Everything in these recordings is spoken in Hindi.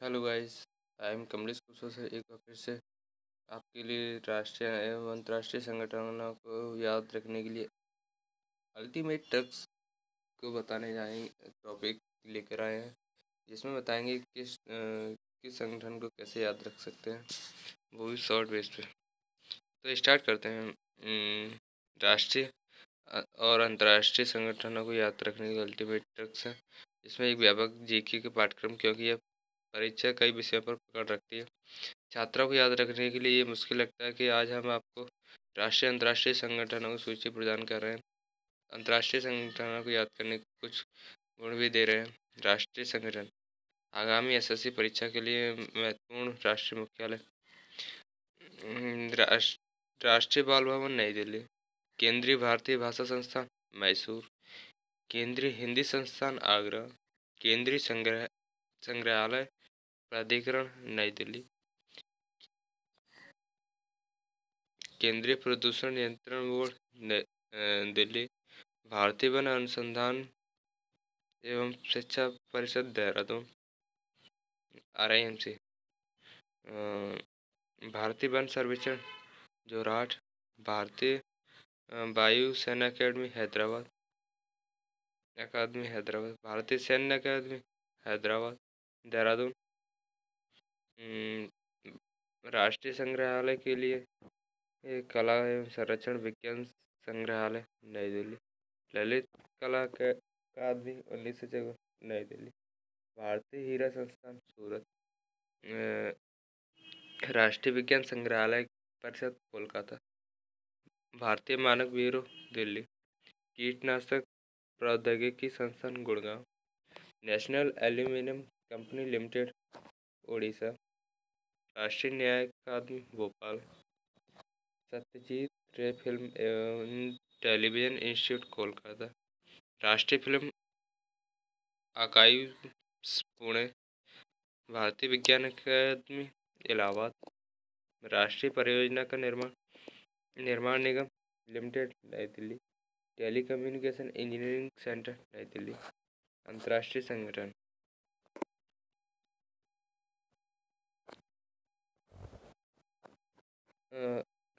Hello guys. I am Kamlesh Kushal से एक बार फिर से आपके लिए राष्ट्रीय एवं अंतर्राष्ट्रीय संगठनों को याद रखने के लिए अल्टीमेट ट्रक्स को बताने जाएंगे। टॉपिक लेकर आए हैं जिसमें बताएंगे किस संगठन को कैसे याद रख सकते हैं, वो भी शॉर्ट बेस पे। तो स्टार्ट करते हैं। राष्ट्रीय और अंतर्राष्ट्रीय संगठनों को याद रखने के अल्टीमेट ट्रक्स है। इसमें एक व्यापक जीके के पाठ्यक्रम, क्योंकि यह परीक्षा कई विषयों पर पकड़ रखती है। छात्रों को याद रखने के लिए ये मुश्किल लगता है कि आज हम आपको राष्ट्रीय अंतर्राष्ट्रीय संगठनों की सूची प्रदान कर रहे हैं। अंतर्राष्ट्रीय संगठनों को याद करने के कुछ गुण भी दे रहे हैं। राष्ट्रीय संगठन आगामी एसएससी परीक्षा के लिए महत्वपूर्ण। राष्ट्रीय मुख्यालय राष्ट्रीय बाल भवन नई दिल्ली। केंद्रीय भारतीय भाषा संस्थान मैसूर। केंद्रीय हिंदी संस्थान आगरा। केंद्रीय संग्रहालय प्राधिकरण नई दिल्ली। केंद्रीय प्रदूषण नियंत्रण बोर्ड दिल्ली। भारतीय वन अनुसंधान एवं शिक्षा परिषद देहरादून RIMC। भारतीय वन सर्वेक्षण जोरहाट। भारतीय वायु सेना अकादमी हैदराबाद। भारतीय सैन्य अकादमी हैदराबाद देहरादून। राष्ट्रीय संग्रहालय के लिए कला एवं संरक्षण विज्ञान संग्रहालय नई दिल्ली। ललित कला अकादमी 1954 नई दिल्ली। भारतीय हीरा संस्थान सूरत। राष्ट्रीय विज्ञान संग्रहालय परिषद कोलकाता। भारतीय मानक ब्यूरो दिल्ली। कीटनाशक प्रौद्योगिकी संस्थान Gurgaon. National aluminium company limited Orissa. राष्ट्रीय न्याय अकादमी भोपाल। सत्यजीत रे फिल्म एवं टेलीविजन इंस्टीट्यूट कोलकाता। राष्ट्रीय फिल्म आर्काइव पुणे। भारतीय विज्ञान अकादमी इलाहाबाद। राष्ट्रीय परियोजना का निर्माण निगम लिमिटेड नई Delhi. Telecommunication engineering centre नई दिल्ली। अंतर्राष्ट्रीय संगठन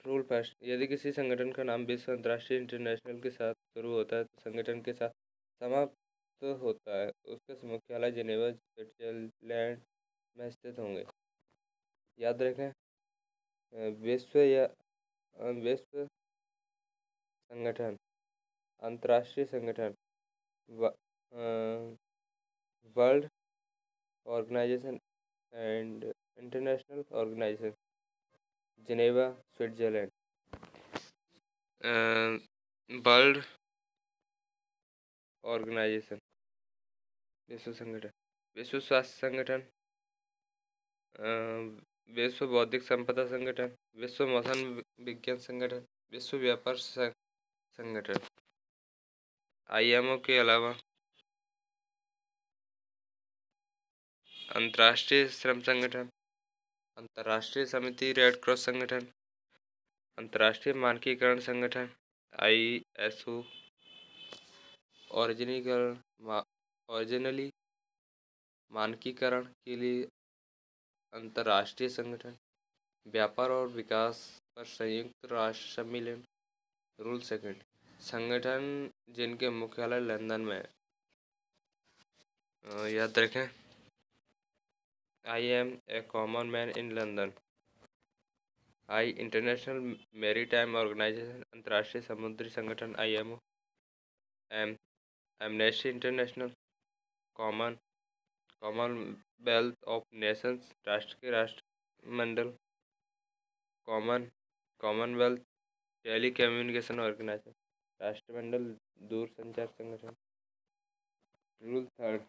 रूल फर्स्ट। यदि किसी संगठन का नाम विश्व, अंतर्राष्ट्रीय, इंटरनेशनल के साथ शुरू होता है तो संगठन के साथ समाप्त होता है। उसके मुख्यालय जिनेवा स्विट्जरलैंड में स्थित होंगे। याद रखें, विश्व संगठन, अंतर्राष्ट्रीय संगठन, world organisation and international organisation Geneva Switzerland. World organisation विश्व संगठन। विश्व स्वास्थ्य संगठन, विश्व बौद्धिक संपदा संगठन, विश्व मौसम विज्ञान संगठन, विश्व व्यापार संगठन। IMO के अलावा अंतर्राष्ट्रीय श्रम संगठन, अंतर्राष्ट्रीय समिति रेड क्रॉस संगठन, अंतर्राष्ट्रीय मानकीकरण संगठन ISO, ओरिजिनली मानकीकरण के लिए अंतर्राष्ट्रीय संगठन, व्यापार और विकास पर संयुक्त राष्ट्र सम्मेलन रूल सेकंड। संगठन जिनके मुख्यालय लंदन में है। याद रखें, I am a common man in London। International maritime organisation, अंतर्राष्ट्रीय समुद्री संगठन IMO। Amnesty International, Commonwealth of Nations, राष्ट्र के राष्ट्रमंडल, कॉमनवेल्थ टेली कम्युनिकेशन ऑर्गेनाइजेशन, राष्ट्रमंडल दूरसंचार संगठन। Rule third.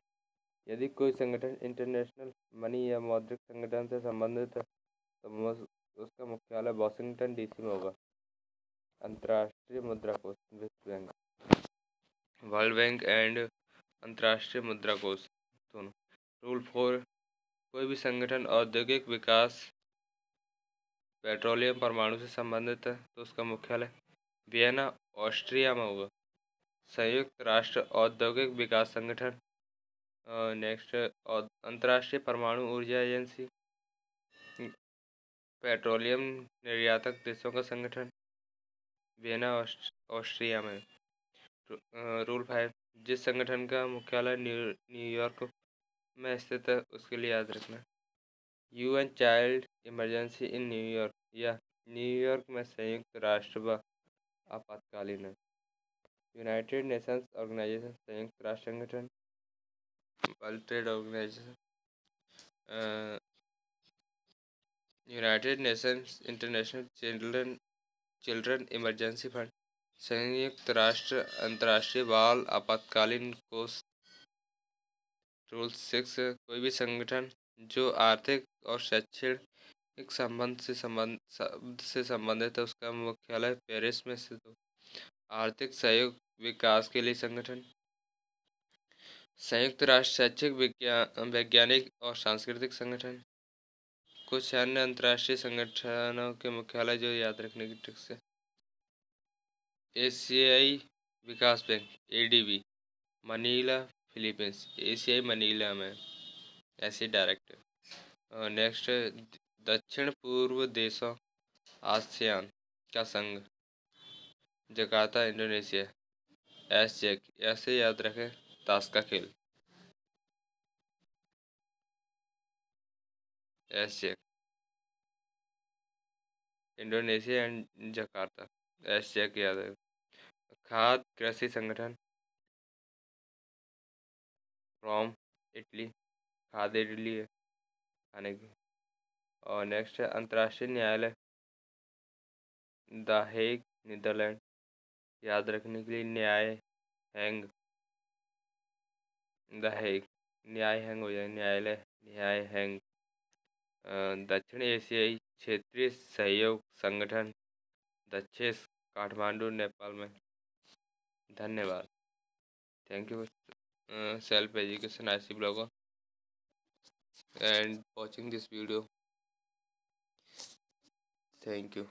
यदि कोई संगठन इंटरनेशनल मनी या मौद्रिक संगठन से संबंधित है तो उसका मुख्यालय वाशिंगटन DC में होगा। अंतर्राष्ट्रीय मुद्रा कोष, विश्व बैंक, वर्ल्ड बैंक एंड अंतर्राष्ट्रीय मुद्रा कोष दोनों। रूल 4। कोई भी संगठन औद्योगिक विकास, पेट्रोलियम, परमाणु से संबंधित है तो उसका मुख्यालय वियना ऑस्ट्रिया में होगा। संयुक्त राष्ट्र औद्योगिक विकास संगठन नेक्स्ट, अंतर्राष्ट्रीय परमाणु ऊर्जा एजेंसी, पेट्रोलियम निर्यातक देशों का संगठन, वियना ऑस्ट्रिया में। रूल 5, जिस संगठन का मुख्यालय न्यूयॉर्क में स्थित है उसके लिए याद रखना। UN child emergency in New York, या न्यूयॉर्क में संयुक्त राष्ट्र व आपातकालीन है। यूनाइटेड नेशंस ऑर्गेनाइजेशन, संयुक्त राष्ट्र संगठन, World Trade Organisation, United Nations International Children Emergency Fund, संयुक्त राष्ट्र अंतर्राष्ट्रीय बाल आपातकालीन कोष। रूल 6, कोई भी संगठन जो आर्थिक और शैक्षणिक संबंध से संबंधित है उसका मुख्यालय पेरिस में स्थित हो। आर्थिक सहयोग विकास के लिए संगठन, संयुक्त राष्ट्र शैक्षिक वैज्ञानिक और सांस्कृतिक संगठन। कुछ अन्य अंतर्राष्ट्रीय संगठनों के मुख्यालय जो याद रखने की ट्रिक्स है। एशियाई विकास बैंक, एडीबी, मनीला फिलीपींस, एशियाई मनीला में ऐसे डायरेक्टर। नेक्स्ट, दक्षिण पूर्व देशों आसियान का संघ, जकार्ता इंडोनेशिया, एसजेक, ऐसे याद रखें, ताश का खेल, एसजेक, इंडोनेशिया एंड जकार्ता, एसजेक याद रखें। खाद्य कृषि संगठन, रोम, इटली, खाद्य इडली है खाने की। और नेक्स्ट है अंतर्राष्ट्रीय न्यायालय, द हेग, नीदरलैंड, याद रखने के लिए न्याय हैंग, द हेग, न्याय हैंग हो जाए, न्यायालय न्याय हैंग। दक्षिण एशियाई क्षेत्रीय सहयोग संगठन, दक्षेस, काठमांडू, नेपाल में। धन्यवाद। Thank you self education IC blogger and watching this video. Thank you.